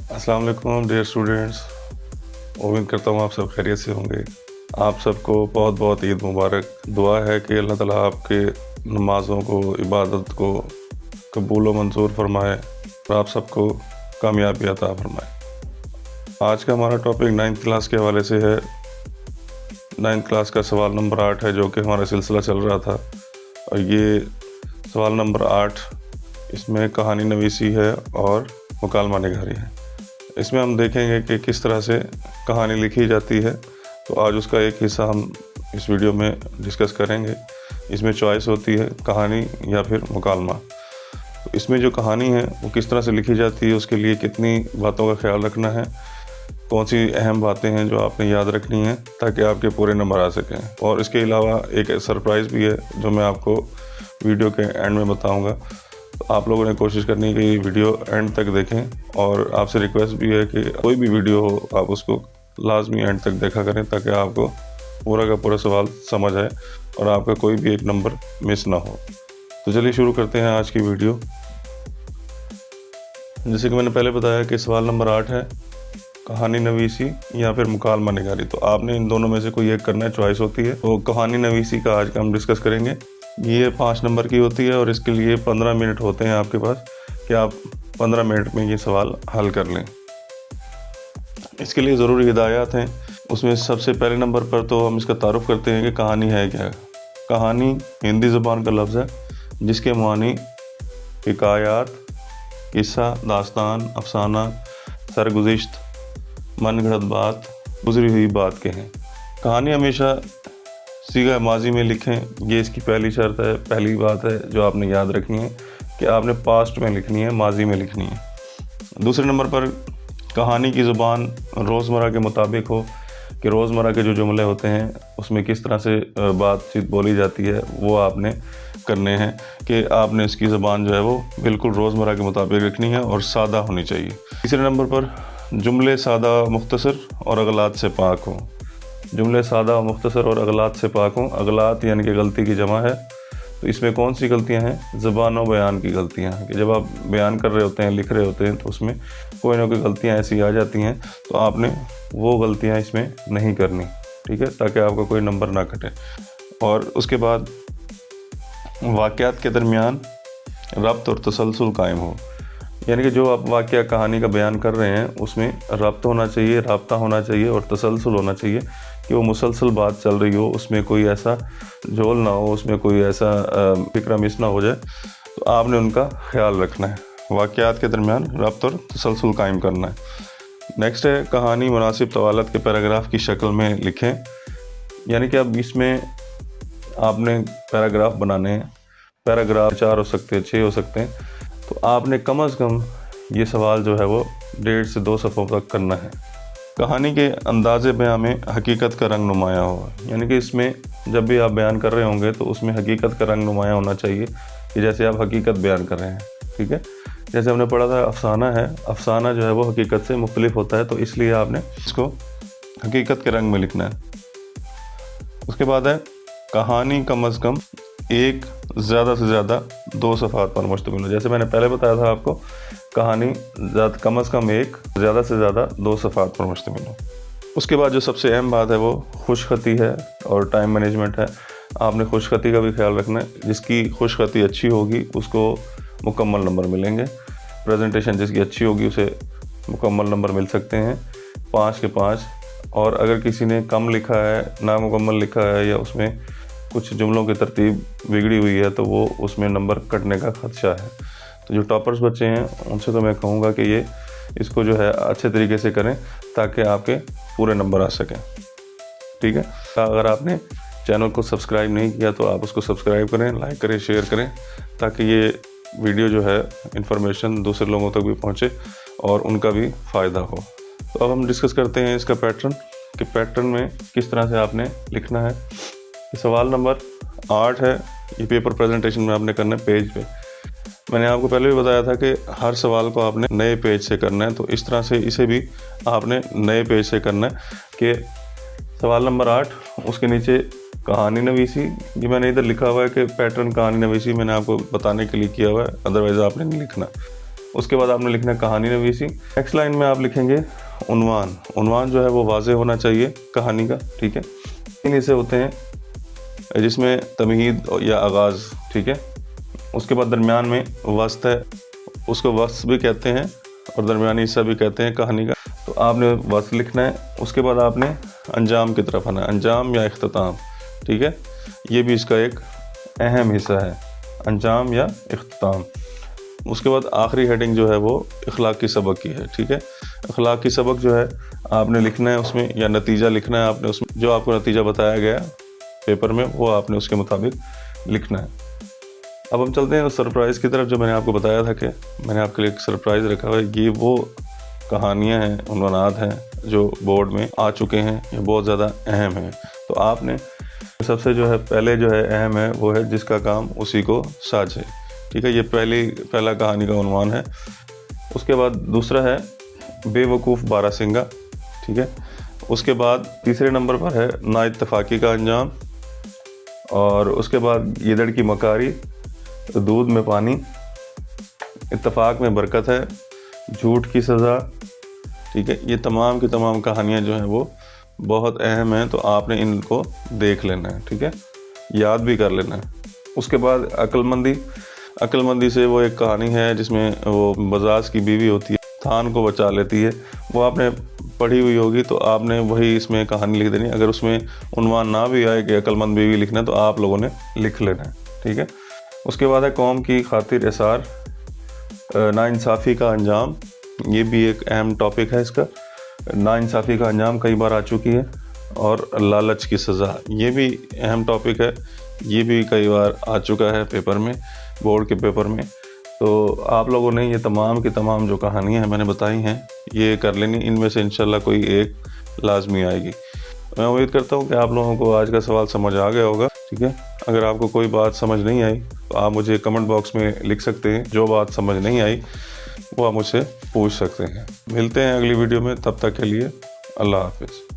अस्सलाम वालेकुम dear students. उम्मीद करता हूँ आप सब खैरियत से होंगे। आप सबको बहुत बहुत ईद मुबारक। दुआ है कि अल्लाह ताला आपके नमाज़ों को, इबादत को कबूल व मंजूर फरमाए और आप सबको कामयाबी अता फरमाए। आज का हमारा टॉपिक 9th क्लास के हवाले से है। 9th क्लास का सवाल नंबर 8 है, जो कि हमारा सिलसिला चल रहा था। और ये सवाल नंबर 8, इसमें कहानी नवीसी है और मुकालमा निगारी है। इसमें हम देखेंगे कि किस तरह से कहानी लिखी जाती है। तो आज उसका एक हिस्सा हम इस वीडियो में डिस्कस करेंगे। इसमें चॉइस होती है कहानी या फिर मुकालमा। तो इसमें जो कहानी है वो किस तरह से लिखी जाती है, उसके लिए कितनी बातों का ख्याल रखना है, कौन सी अहम बातें हैं जो आपने याद रखनी है ताकि आपके पूरे नंबर आ सकें। और इसके अलावा एक सरप्राइज़ भी है जो मैं आपको वीडियो के एंड में बताऊँगा। तो आप लोगों ने कोशिश करनी है कि ये वीडियो एंड तक देखें, और आपसे रिक्वेस्ट भी है कि कोई भी वीडियो हो आप उसको लाजमी एंड तक देखा करें ताकि आपको पूरा का पूरा सवाल समझ आए और आपका कोई भी एक नंबर मिस ना हो। तो चलिए शुरू करते हैं आज की वीडियो। जैसे कि मैंने पहले बताया कि सवाल नंबर 8 है, कहानी नवीसी या फिर मुकालमा निगारी। तो आपने इन दोनों में से कोई एक करना है, चॉइस होती है। तो कहानी नवीसी का आज का हम डिस्कस करेंगे। ये 5 नंबर की होती है और इसके लिए 15 मिनट होते हैं आपके पास कि आप 15 मिनट में ये सवाल हल कर लें। इसके लिए ज़रूरी हिदायत हैं। उसमें सबसे पहले नंबर पर तो हम इसका तारुफ करते हैं कि कहानी है क्या। कहानी हिंदी ज़बान का लफ्ज़ है जिसके मानी हिकायात, किस्सा, दास्तान, अफसाना, सरगुज़िश्त, मनगढ़ंत बात, गुजरी हुई बात के हैं। कहानी हमेशा सीगा माजी में लिखें, ये इसकी पहली शर्त है, पहली बात है जो आपने याद रखनी है कि आपने पास्ट में लिखनी है, माजी में लिखनी है। दूसरे नंबर पर कहानी की ज़ुबान रोज़मर्रा के मुताबिक हो कि रोज़मर्रा के जो जुमले होते हैं उसमें किस तरह से बातचीत बोली जाती है वो आपने करने हैं कि आपने इसकी ज़ुबान जो है वो बिल्कुल रोज़मर्रा के मुताबिक लिखनी है और सादा होनी चाहिए। तीसरे नंबर पर जुमले सादा, मुख्तसर और अगलात से पाक हों। जुमले सादा, मुख्तसर और अगलात से पाक हों। अगलात यानी कि गलती की जमा है। तो इसमें कौन सी गलतियां हैं? ज़बान और बयान की गलतियां हैं कि जब आप बयान कर रहे होते हैं, लिख रहे होते हैं, तो उसमें कोई ना कोई गलतियां ऐसी आ जाती हैं। तो आपने वो गलतियां इसमें नहीं करनी, ठीक है, ताकि आपका कोई नंबर ना कटे। और उसके बाद वाक़यात के दरमियान रब्त और तसलसल कायम हो, यानी कि जो आप वाक़या कहानी का बयान कर रहे हैं उसमें रब्त होना चाहिए, राब्ता होना चाहिए और तसलसल होना चाहिए कि वो मुसलसल बात चल रही हो, उसमें कोई ऐसा झोल ना हो, उसमें कोई ऐसा फिक्र मिस ना हो जाए। तो आपने उनका ख्याल रखना है। वाक़यात के दरमियान रब्त और तसलसल कायम करना है। नेक्स्ट है कहानी मुनासिब तवालत के पैराग्राफ की शक्ल में लिखें, यानी कि अब इसमें आपने पैराग्राफ बनाने हैं। पैराग्राफ 4 हो सकते हैं, 6 हो सकते हैं। तो आपने कम से कम ये सवाल जो है वो 1.5 से 2 सफ़ों तक करना है। कहानी के अंदाज़े बयान में हकीकत का रंग नुमाया हो, यानी कि इसमें जब भी आप बयान कर रहे होंगे तो उसमें हकीकत का रंग नुमाया होना चाहिए कि जैसे आप हकीकत बयान कर रहे हैं, ठीक है। जैसे हमने पढ़ा था अफसाना है, अफसाना जो है वो हकीकत से मुख्तलिफ होता है, तो इसलिए आपने इसको हकीकत के रंग में लिखना है। उसके बाद है कहानी कम अज़ कम एक ज़्यादा से ज़्यादा 2 सफ़ात पर मुश्तमिल हो। जैसे मैंने पहले बताया था आपको, कहानी कम अज़ कम एक, ज़्यादा से ज़्यादा 2 सफ़ात पर मुश्तमिल हो। उसके बाद जो सबसे अहम बात है वो खुशखती है और टाइम मैनेजमेंट है। आपने खुशखती का भी ख्याल रखना है। जिसकी खुशखती अच्छी होगी उसको मुकम्मल नंबर मिलेंगे। प्रेजेंटेशन जिसकी अच्छी होगी उसे मुकम्मल नंबर मिल सकते हैं, 5 के 5। और अगर किसी ने कम लिखा है, नामुकम्मल लिखा है, या उसमें कुछ जुमलों की तरतीब बिगड़ी हुई है, तो वो उसमें नंबर कटने का खदशा है। तो जो टॉपर्स बच्चे हैं उनसे तो मैं कहूँगा कि ये इसको जो है अच्छे तरीके से करें ताकि आपके पूरे नंबर आ सकें, ठीक है। अगर आपने चैनल को सब्सक्राइब नहीं किया तो आप उसको सब्सक्राइब करें, लाइक करें, शेयर करें, ताकि ये वीडियो जो है इन्फॉर्मेशन दूसरे लोगों तक भी पहुँचे और उनका भी फ़ायदा हो। तो अब हम डिस्कस करते हैं इसका पैटर्न कि पैटर्न में किस तरह से आपने लिखना है। सवाल नंबर 8 है, ये पेपर प्रेजेंटेशन में आपने करना है पेज पे। मैंने आपको पहले भी बताया था कि हर सवाल को आपने नए पेज से करना है, तो इस तरह से इसे भी आपने नए पेज से करना है कि सवाल नंबर 8, उसके नीचे कहानी नवीसी। ये मैंने इधर लिखा हुआ है कि पैटर्न कहानी नवीसी मैंने आपको बताने के लिए किया हुआ है, अदरवाइज़ आपने नहीं लिखना। उसके बाद आपने लिखना है कहानी नवीसी। नेक्स्ट लाइन में आप लिखेंगे उन्वान जो है वो वाज़ेह होना चाहिए कहानी का, ठीक है। 3 हिस्से होते हैं जिसमें तमहीद या आगाज़, ठीक है। उसके बाद दरमियान में वस्त है, उसको वस्त भी कहते हैं और दरमियानी हिस्सा भी कहते हैं कहानी का, तो आपने वस्त लिखना है। उसके बाद आपने अंजाम की तरफ आना है, अंजाम या इख्तिताम, ठीक है। ये भी इसका एक अहम हिस्सा है, अंजाम या इख्तिताम। उसके बाद आखिरी हेडिंग जो है वो अखलाकी सबक की है, ठीक है। अखलाकी सबक जो है आपने लिखना है उसमें, या नतीजा लिखना है आपने उसमें, जो आपको नतीजा बताया गया पेपर में वो आपने उसके मुताबिक लिखना है। अब हम चलते हैं उस सरप्राइज़ की तरफ जो मैंने आपको बताया था कि मैंने आपके लिए एक सरप्राइज़ रखा हुआ है। ये वो कहानियाँ हैं, उन्वानात हैं जो बोर्ड में आ चुके हैं, ये बहुत ज़्यादा अहम है। तो आपने सबसे जो है पहले जो है अहम है वो है जिसका काम उसी को साझे, ठीक है। ये पहला कहानी का उन्वान है। उसके बाद दूसरा है बेवकूफ़ बारासिंगा, ठीक है। उसके बाद तीसरे नंबर पर है नाइत्तफाकी का अंजाम, और उसके बाद गीदड़ की मकारी, दूध में पानी, इत्तफाक में बरकत है, झूठ की सज़ा, ठीक है। ये तमाम की तमाम कहानियाँ जो हैं वो बहुत अहम हैं, तो आपने इनको देख लेना है, ठीक है, याद भी कर लेना है। उसके बाद अक्लमंदी से वो एक कहानी है जिसमें वो बजाज की बीवी होती है, थान को बचा लेती है, वो आपने पढ़ी हुई होगी, तो आपने वही इसमें कहानी लिख देनी। अगर उसमें उन्वान ना भी आए कि अक्लमंद बीवी लिखना है तो आप लोगों ने लिख लेना है, ठीक है। उसके बाद है कौम की खातिर एसार, नाइंसाफ़ी का अंजाम, ये भी एक अहम टॉपिक है इसका। नाइंसाफ़ी का अंजाम कई बार आ चुकी है, और लालच की सज़ा, ये भी अहम टॉपिक है, ये भी कई बार आ चुका है पेपर में, बोर्ड के पेपर में। तो आप लोगों ने ये तमाम की तमाम जो कहानियाँ हैं मैंने बताई हैं ये कर लेनी, इनमें से इंशाल्लाह कोई एक लाजमी आएगी। मैं उम्मीद करता हूँ कि आप लोगों को आज का सवाल समझ आ गया होगा, ठीक है। अगर आपको कोई बात समझ नहीं आई तो आप मुझे कमेंट बॉक्स में लिख सकते हैं, जो बात समझ नहीं आई वो आप मुझसे पूछ सकते हैं। मिलते हैं अगली वीडियो में, तब तक के लिए अल्लाह हाफ़िज़।